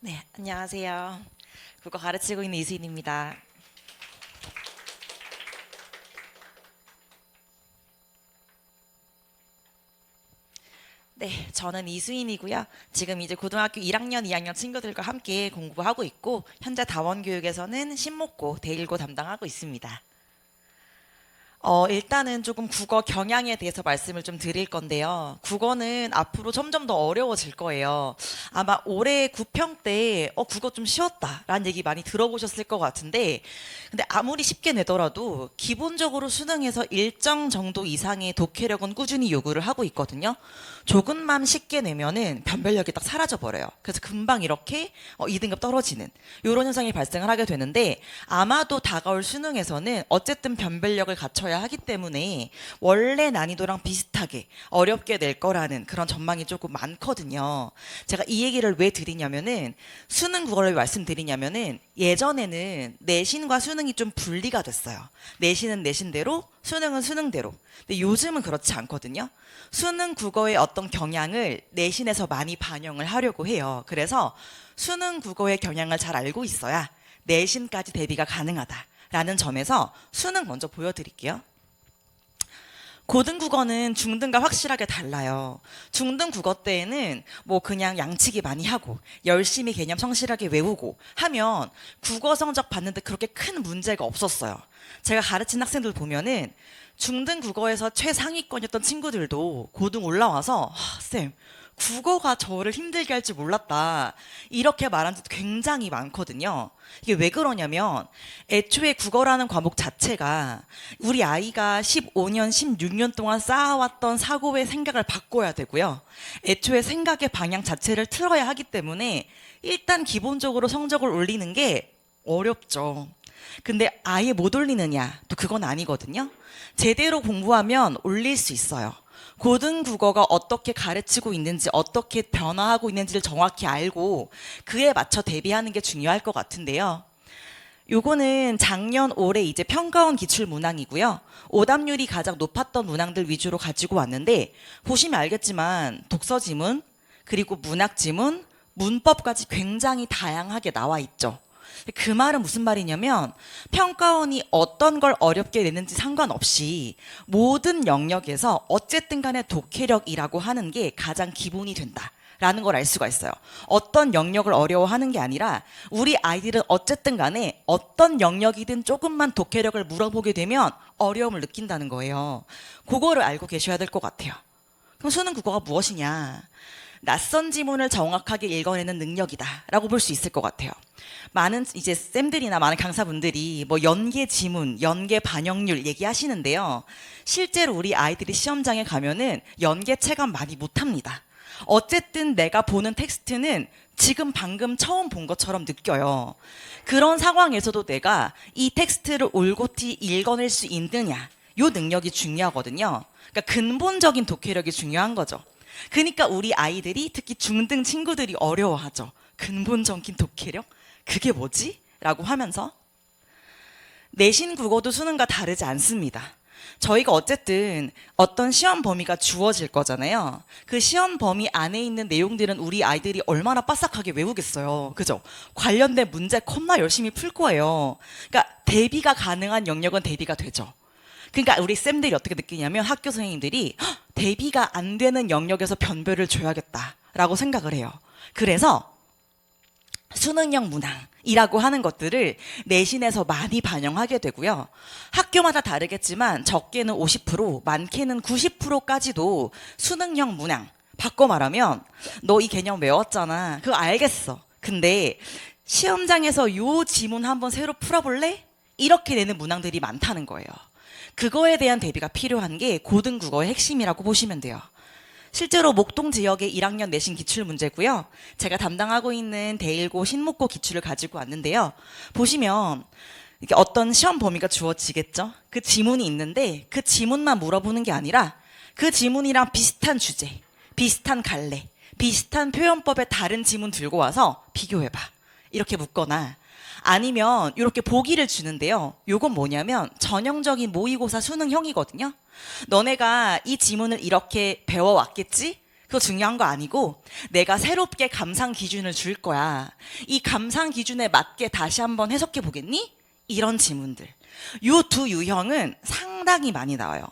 네, 안녕하세요. 국어 가르치고 있는 이수인입니다. 네, 저는 이수인이고요. 지금 이제 고등학교 1학년, 2학년 친구들과 함께 공부하고 있고, 현재 다원교육에서는 신목고, 대일고 담당하고 있습니다. 일단은 조금 국어 경향에 대해서 말씀을 좀 드릴 건데요. 국어는 앞으로 점점 더 어려워질 거예요. 아마 올해 구평 때, 국어 좀 쉬웠다라는 얘기 많이 들어보셨을 것 같은데, 근데 아무리 쉽게 내더라도 기본적으로 수능에서 일정 정도 이상의 독해력은 꾸준히 요구를 하고 있거든요. 조금만 쉽게 내면은 변별력이 딱 사라져 버려요. 그래서 금방 이렇게 2등급 떨어지는 이런 현상이 발생을 하게 되는데, 아마도 다가올 수능에서는 어쨌든 변별력을 갖춰야 하기 때문에 원래 난이도랑 비슷하게 어렵게 낼 거라는 그런 전망이 조금 많거든요. 제가 이 얘기를 왜 드리냐면은, 수능 국어를 말씀드리냐면은, 예전에는 내신과 수능이 좀 분리가 됐어요. 내신은 내신대로, 수능은 수능대로. 근데 요즘은 그렇지 않거든요. 수능 국어의 어떤 경향을 내신에서 많이 반영을 하려고 해요. 그래서 수능 국어의 경향을 잘 알고 있어야 내신까지 대비가 가능하다라는 점에서 수능 먼저 보여드릴게요. 고등국어는 중등과 확실하게 달라요. 중등국어 때에는 뭐 그냥 양치기 많이 하고 열심히 개념 성실하게 외우고 하면 국어 성적 받는데 그렇게 큰 문제가 없었어요. 제가 가르친 학생들 보면은 중등국어에서 최상위권이었던 친구들도 고등 올라와서 쌤, 국어가 저를 힘들게 할 줄 몰랐다, 이렇게 말한 적 굉장히 많거든요. 이게 왜 그러냐면, 애초에 국어라는 과목 자체가 우리 아이가 15년, 16년 동안 쌓아왔던 사고의 생각을 바꿔야 되고요. 애초에 생각의 방향 자체를 틀어야 하기 때문에 일단 기본적으로 성적을 올리는 게 어렵죠. 근데 아예 못 올리느냐? 또 그건 아니거든요. 제대로 공부하면 올릴 수 있어요. 고등 국어가 어떻게 가르치고 있는지, 어떻게 변화하고 있는지를 정확히 알고 그에 맞춰 대비하는 게 중요할 것 같은데요. 요거는 작년 올해 이제 평가원 기출 문항이고요. 오답률이 가장 높았던 문항들 위주로 가지고 왔는데, 보시면 알겠지만 독서 지문, 그리고 문학 지문, 문법까지 굉장히 다양하게 나와 있죠. 그 말은 무슨 말이냐면, 평가원이 어떤 걸 어렵게 내는지 상관없이 모든 영역에서 어쨌든 간에 독해력이라고 하는 게 가장 기본이 된다 라는 걸 알 수가 있어요. 어떤 영역을 어려워하는 게 아니라 우리 아이들은 어쨌든 간에 어떤 영역이든 조금만 독해력을 물어보게 되면 어려움을 느낀다는 거예요. 그거를 알고 계셔야 될 것 같아요. 그럼 수능 국어가 무엇이냐? 낯선 지문을 정확하게 읽어내는 능력이다라고 볼 수 있을 것 같아요. 많은 이제 쌤들이나 많은 강사분들이 뭐 연계 지문, 연계 반영률 얘기하시는데요. 실제로 우리 아이들이 시험장에 가면은 연계 체감 많이 못합니다. 어쨌든 내가 보는 텍스트는 지금 방금 처음 본 것처럼 느껴요. 그런 상황에서도 내가 이 텍스트를 올곧이 읽어낼 수 있느냐, 요 능력이 중요하거든요. 그러니까 근본적인 독해력이 중요한 거죠. 그러니까 우리 아이들이, 특히 중등 친구들이 어려워하죠. 근본적인 독해력? 그게 뭐지? 라고 하면서. 내신 국어도 수능과 다르지 않습니다. 저희가 어쨌든 어떤 시험 범위가 주어질 거잖아요. 그 시험 범위 안에 있는 내용들은 우리 아이들이 얼마나 빠삭하게 외우겠어요. 그죠? 관련된 문제 겁나 열심히 풀 거예요. 그러니까 대비가 가능한 영역은 대비가 되죠. 그러니까 우리 쌤들이 어떻게 느끼냐면, 학교 선생님들이 대비가 안 되는 영역에서 변별을 줘야겠다라고 생각을 해요. 그래서 수능형 문항이라고 하는 것들을 내신에서 많이 반영하게 되고요. 학교마다 다르겠지만 적게는 50%, 많게는 90%까지도 수능형 문항, 바꿔 말하면 너 이 개념 외웠잖아, 그거 알겠어. 근데 시험장에서 요 지문 한번 새로 풀어볼래? 이렇게 내는 문항들이 많다는 거예요. 그거에 대한 대비가 필요한 게 고등국어의 핵심이라고 보시면 돼요. 실제로 목동 지역의 1학년 내신 기출 문제고요. 제가 담당하고 있는 대일고, 신목고 기출을 가지고 왔는데요. 보시면 이게 어떤 시험 범위가 주어지겠죠. 그 지문이 있는데 그 지문만 물어보는 게 아니라 그 지문이랑 비슷한 주제, 비슷한 갈래, 비슷한 표현법의 다른 지문 들고 와서 비교해봐, 이렇게 묻거나, 아니면 이렇게 보기를 주는데요. 요건 뭐냐면 전형적인 모의고사 수능형이거든요. 너네가 이 지문을 이렇게 배워왔겠지? 그거 중요한 거 아니고 내가 새롭게 감상 기준을 줄 거야. 이 감상 기준에 맞게 다시 한번 해석해 보겠니? 이런 지문들. 요 두 유형은 상당히 많이 나와요.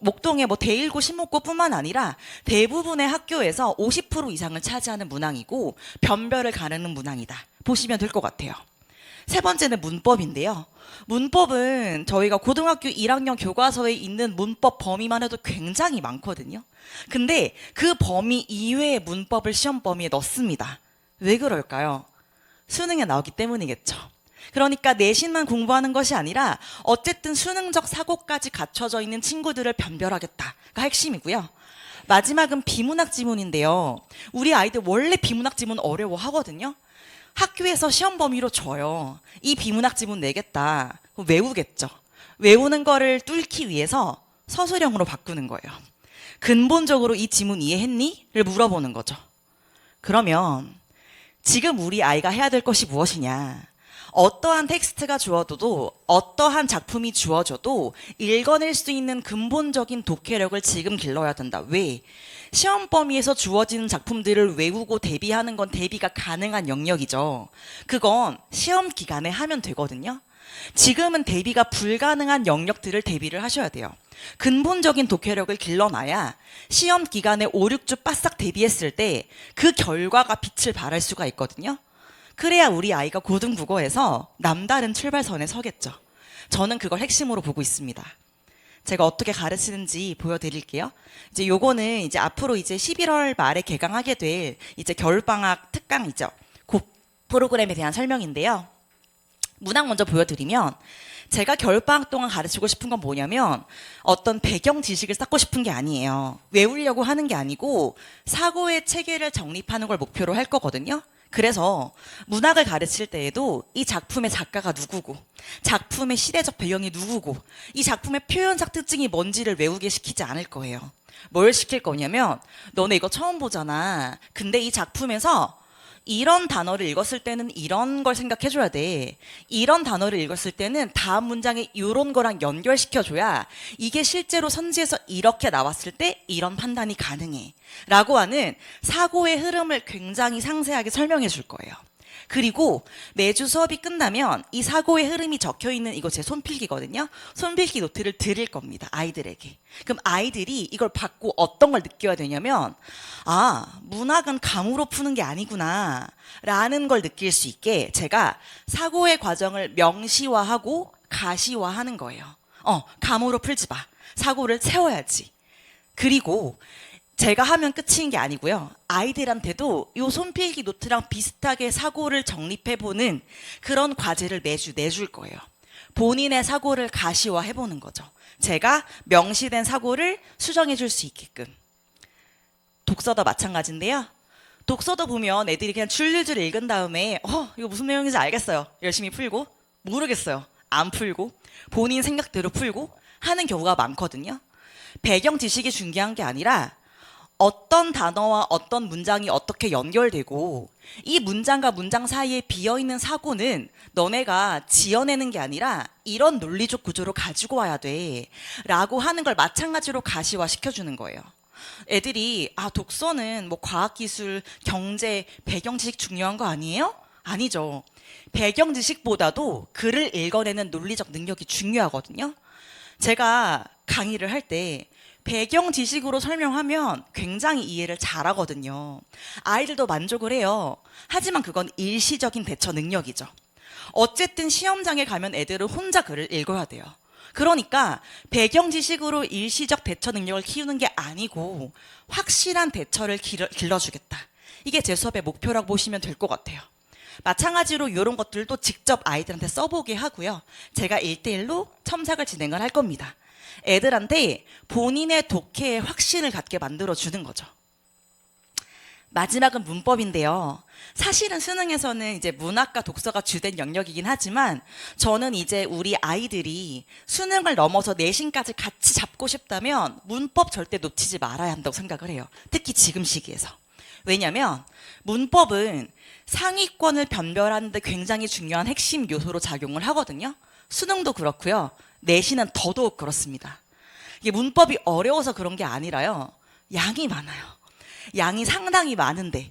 목동의 뭐 대일고 신목고뿐만 아니라 대부분의 학교에서 50% 이상을 차지하는 문항이고 변별을 가르는 문항이다. 보시면 될 것 같아요. 세 번째는 문법인데요. 문법은 저희가 고등학교 1학년 교과서에 있는 문법 범위만 해도 굉장히 많거든요. 근데 그 범위 이외의 문법을 시험 범위에 넣습니다. 왜 그럴까요? 수능에 나오기 때문이겠죠. 그러니까 내신만 공부하는 것이 아니라 어쨌든 수능적 사고까지 갖춰져 있는 친구들을 변별하겠다가 핵심이고요. 마지막은 비문학 지문인데요. 우리 아이들 원래 비문학 지문 어려워하거든요. 학교에서 시험 범위로 줘요. 이 비문학 지문 내겠다. 그럼 외우겠죠. 외우는 거를 뚫기 위해서 서술형으로 바꾸는 거예요. 근본적으로 이 지문 이해했니? 를 물어보는 거죠. 그러면 지금 우리 아이가 해야 될 것이 무엇이냐? 어떠한 텍스트가 주어져도 어떠한 작품이 주어져도 읽어낼 수 있는 근본적인 독해력을 지금 길러야 된다. 왜? 시험 범위에서 주어지는 작품들을 외우고 대비하는 건 대비가 가능한 영역이죠. 그건 시험 기간에 하면 되거든요. 지금은 대비가 불가능한 영역들을 대비를 하셔야 돼요. 근본적인 독해력을 길러놔야 시험 기간에 5, 6주 바싹 대비했을 때 그 결과가 빛을 발할 수가 있거든요. 그래야 우리 아이가 고등국어에서 남다른 출발선에 서겠죠. 저는 그걸 핵심으로 보고 있습니다. 제가 어떻게 가르치는지 보여드릴게요. 이제 요거는 이제 앞으로 이제 11월 말에 개강하게 될 이제 겨울방학 특강이죠. 그 프로그램에 대한 설명인데요. 문항 먼저 보여드리면 제가 겨울방학 동안 가르치고 싶은 건 뭐냐면 어떤 배경 지식을 쌓고 싶은 게 아니에요. 외우려고 하는 게 아니고 사고의 체계를 정립하는 걸 목표로 할 거거든요. 그래서 문학을 가르칠 때에도 이 작품의 작가가 누구고 작품의 시대적 배경이 누구고 이 작품의 표현적 특징이 뭔지를 외우게 시키지 않을 거예요. 뭘 시킬 거냐면 너네 이거 처음 보잖아. 근데 이 작품에서 이런 단어를 읽었을 때는 이런 걸 생각해줘야 돼. 이런 단어를 읽었을 때는 다음 문장에 이런 거랑 연결시켜줘야 이게 실제로 선지에서 이렇게 나왔을 때 이런 판단이 가능해. 라고 하는 사고의 흐름을 굉장히 상세하게 설명해 줄 거예요. 그리고 매주 수업이 끝나면 이 사고의 흐름이 적혀있는 이거 제 손필기거든요. 손필기 노트를 드릴 겁니다. 아이들에게. 그럼 아이들이 이걸 받고 어떤 걸 느껴야 되냐면 아, 문학은 감으로 푸는 게 아니구나 라는 걸 느낄 수 있게 제가 사고의 과정을 명시화하고 가시화하는 거예요. 감으로 풀지 마. 사고를 세워야지. 그리고 제가 하면 끝인 게 아니고요. 아이들한테도 이 손필기 노트랑 비슷하게 사고를 정립해보는 그런 과제를 매주 내줄 거예요. 본인의 사고를 가시화해보는 거죠. 제가 명시된 사고를 수정해줄 수 있게끔. 독서도 마찬가지인데요. 독서도 보면 애들이 그냥 줄줄줄 읽은 다음에 이거 무슨 내용인지 알겠어요. 열심히 풀고 모르겠어요. 안 풀고 본인 생각대로 풀고 하는 경우가 많거든요. 배경 지식이 중요한 게 아니라 어떤 단어와 어떤 문장이 어떻게 연결되고 이 문장과 문장 사이에 비어있는 사고는 너네가 지어내는 게 아니라 이런 논리적 구조로 가지고 와야 돼 라고 하는 걸 마찬가지로 가시화 시켜주는 거예요. 애들이 독서는 뭐 과학기술, 경제, 배경 지식 중요한 거 아니에요? 아니죠. 배경 지식보다도 글을 읽어내는 논리적 능력이 중요하거든요. 제가 강의를 할 때 배경 지식으로 설명하면 굉장히 이해를 잘하거든요. 아이들도 만족을 해요. 하지만 그건 일시적인 대처 능력이죠. 어쨌든 시험장에 가면 애들은 혼자 글을 읽어야 돼요. 그러니까 배경 지식으로 일시적 대처 능력을 키우는 게 아니고 확실한 대처를 길러주겠다. 이게 제 수업의 목표라고 보시면 될 것 같아요. 마찬가지로 이런 것들도 직접 아이들한테 써보게 하고요. 제가 1대1로 첨삭을 진행을 할 겁니다. 애들한테 본인의 독해에 확신을 갖게 만들어주는 거죠. 마지막은 문법인데요. 사실은 수능에서는 이제 문학과 독서가 주된 영역이긴 하지만 저는 이제 우리 아이들이 수능을 넘어서 내신까지 같이 잡고 싶다면 문법 절대 놓치지 말아야 한다고 생각을 해요. 특히 지금 시기에서. 왜냐면 문법은 상위권을 변별하는 데 굉장히 중요한 핵심 요소로 작용을 하거든요. 수능도 그렇고요. 내신은 더더욱 그렇습니다. 이게 문법이 어려워서 그런 게 아니라요. 양이 많아요. 양이 상당히 많은데,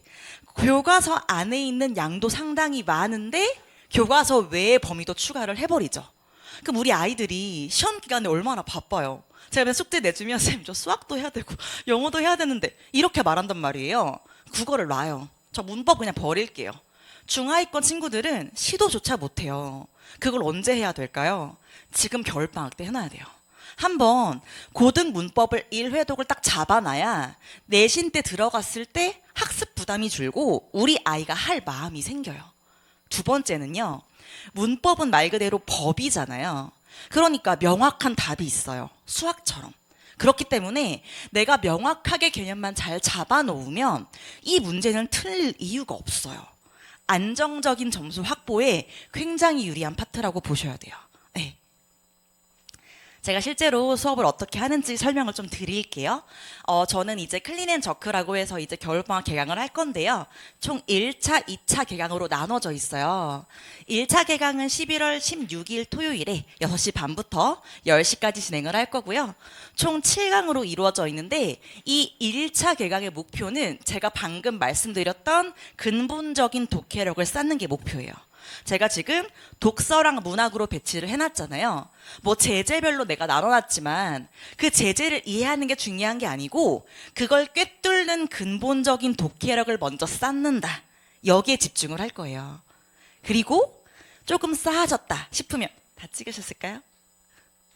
교과서 안에 있는 양도 상당히 많은데 교과서 외의 범위도 추가를 해버리죠. 그럼 우리 아이들이 시험 기간에 얼마나 바빠요. 제가 맨 숙제 내주면 쌤 저 수학도 해야 되고 영어도 해야 되는데 이렇게 말한단 말이에요. 국어를 놔요. 저 문법 그냥 버릴게요. 중하위권 친구들은 시도조차 못해요. 그걸 언제 해야 될까요? 지금 겨울방학 때 해놔야 돼요. 한번 고등 문법을 1회독을 딱 잡아놔야 내신 때 들어갔을 때 학습 부담이 줄고 우리 아이가 할 마음이 생겨요. 두 번째는요. 문법은 말 그대로 법이잖아요. 그러니까 명확한 답이 있어요. 수학처럼. 그렇기 때문에 내가 명확하게 개념만 잘 잡아놓으면 이 문제는 틀릴 이유가 없어요. 안정적인 점수 확보에 굉장히 유리한 파트라고 보셔야 돼요. 네. 제가 실제로 수업을 어떻게 하는지 설명을 좀 드릴게요. 저는 이제 클린앤저크라고 해서 이제 겨울방학 개강을 할 건데요. 총 1차, 2차 개강으로 나눠져 있어요. 1차 개강은 11월 16일 토요일에 6시 반부터 10시까지 진행을 할 거고요. 총 7강으로 이루어져 있는데 이 1차 개강의 목표는 제가 방금 말씀드렸던 근본적인 독해력을 쌓는 게 목표예요. 제가 지금 독서랑 문학으로 배치를 해놨잖아요. 뭐 제재별로 내가 나눠놨지만 그 제재를 이해하는 게 중요한 게 아니고 그걸 꿰뚫는 근본적인 독해력을 먼저 쌓는다. 여기에 집중을 할 거예요. 그리고 조금 쌓아졌다 싶으면 다 찍으셨을까요?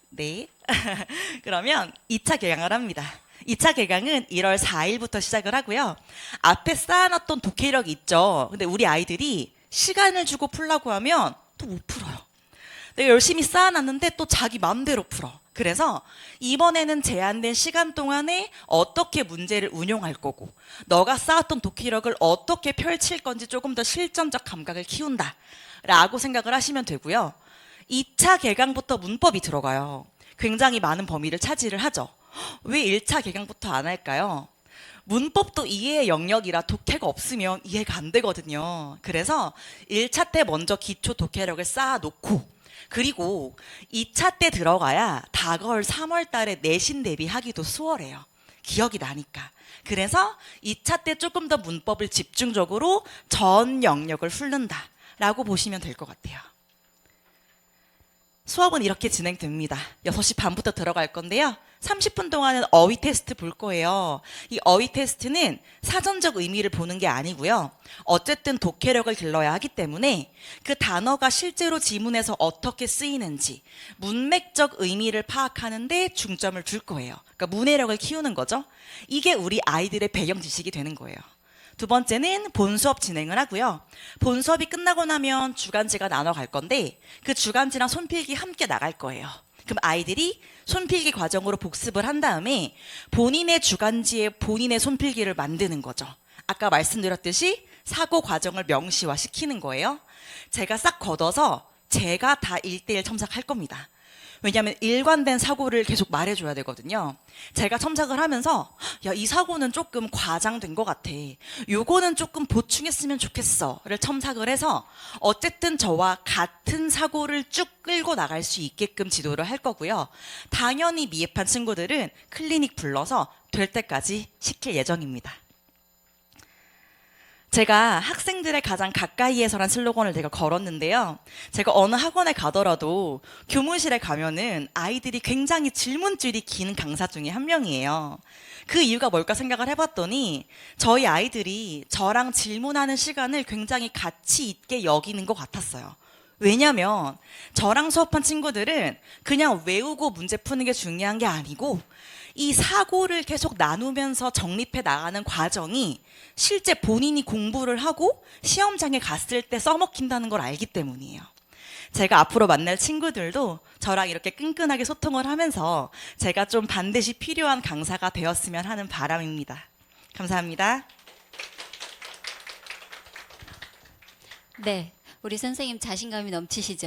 네. 그러면 2차 개강을 합니다. 2차 개강은 1월 4일부터 시작을 하고요. 앞에 쌓아놨던 독해력이 있죠. 근데 우리 아이들이 시간을 주고 풀라고 하면 또 못 풀어요. 내가 열심히 쌓아놨는데 또 자기 마음대로 풀어. 그래서 이번에는 제한된 시간 동안에 어떻게 문제를 운용할 거고 너가 쌓았던 독해력을 어떻게 펼칠 건지 조금 더 실전적 감각을 키운다 라고 생각을 하시면 되고요. 2차 개강부터 문법이 들어가요. 굉장히 많은 범위를 차지를 하죠. 왜 1차 개강부터 안 할까요? 문법도 이해의 영역이라 독해가 없으면 이해가 안 되거든요. 그래서 1차 때 먼저 기초 독해력을 쌓아놓고 그리고 2차 때 들어가야 다가올 3월 달에 내신 대비하기도 수월해요. 기억이 나니까. 그래서 2차 때 조금 더 문법을 집중적으로 전 영역을 훑는다라고 보시면 될 것 같아요. 수업은 이렇게 진행됩니다. 6시 반부터 들어갈 건데요. 30분 동안은 어휘 테스트 볼 거예요. 이 어휘 테스트는 사전적 의미를 보는 게 아니고요. 어쨌든 독해력을 길러야 하기 때문에 그 단어가 실제로 지문에서 어떻게 쓰이는지 문맥적 의미를 파악하는 데 중점을 둘 거예요. 그러니까 문해력을 키우는 거죠. 이게 우리 아이들의 배경 지식이 되는 거예요. 두 번째는 본수업 진행을 하고요. 본수업이 끝나고 나면 주간지가 나눠 갈 건데 그 주간지랑 손필기 함께 나갈 거예요. 그럼 아이들이 손필기 과정으로 복습을 한 다음에 본인의 주간지에 본인의 손필기를 만드는 거죠. 아까 말씀드렸듯이 사고 과정을 명시화시키는 거예요. 제가 싹 걷어서 제가 다 1대1 첨삭할 겁니다. 왜냐하면 일관된 사고를 계속 말해줘야 되거든요. 제가 첨삭을 하면서 야, 이 사고는 조금 과장된 것 같아. 요거는 조금 보충했으면 좋겠어를 첨삭을 해서 어쨌든 저와 같은 사고를 쭉 끌고 나갈 수 있게끔 지도를 할 거고요. 당연히 미흡한 친구들은 클리닉 불러서 될 때까지 시킬 예정입니다. 제가 학생들의 가장 가까이에서란 슬로건을 제가 걸었는데요. 제가 어느 학원에 가더라도 교무실에 가면은 아이들이 굉장히 질문줄이 긴 강사 중에 한 명이에요. 그 이유가 뭘까 생각을 해봤더니 저희 아이들이 저랑 질문하는 시간을 굉장히 가치 있게 여기는 것 같았어요. 왜냐면 저랑 수업한 친구들은 그냥 외우고 문제 푸는 게 중요한 게 아니고 이 사고를 계속 나누면서 정립해 나가는 과정이 실제 본인이 공부를 하고 시험장에 갔을 때 써먹힌다는 걸 알기 때문이에요. 제가 앞으로 만날 친구들도 저랑 이렇게 끈끈하게 소통을 하면서 제가 좀 반드시 필요한 강사가 되었으면 하는 바람입니다. 감사합니다. 네, 우리 선생님 자신감이 넘치시죠?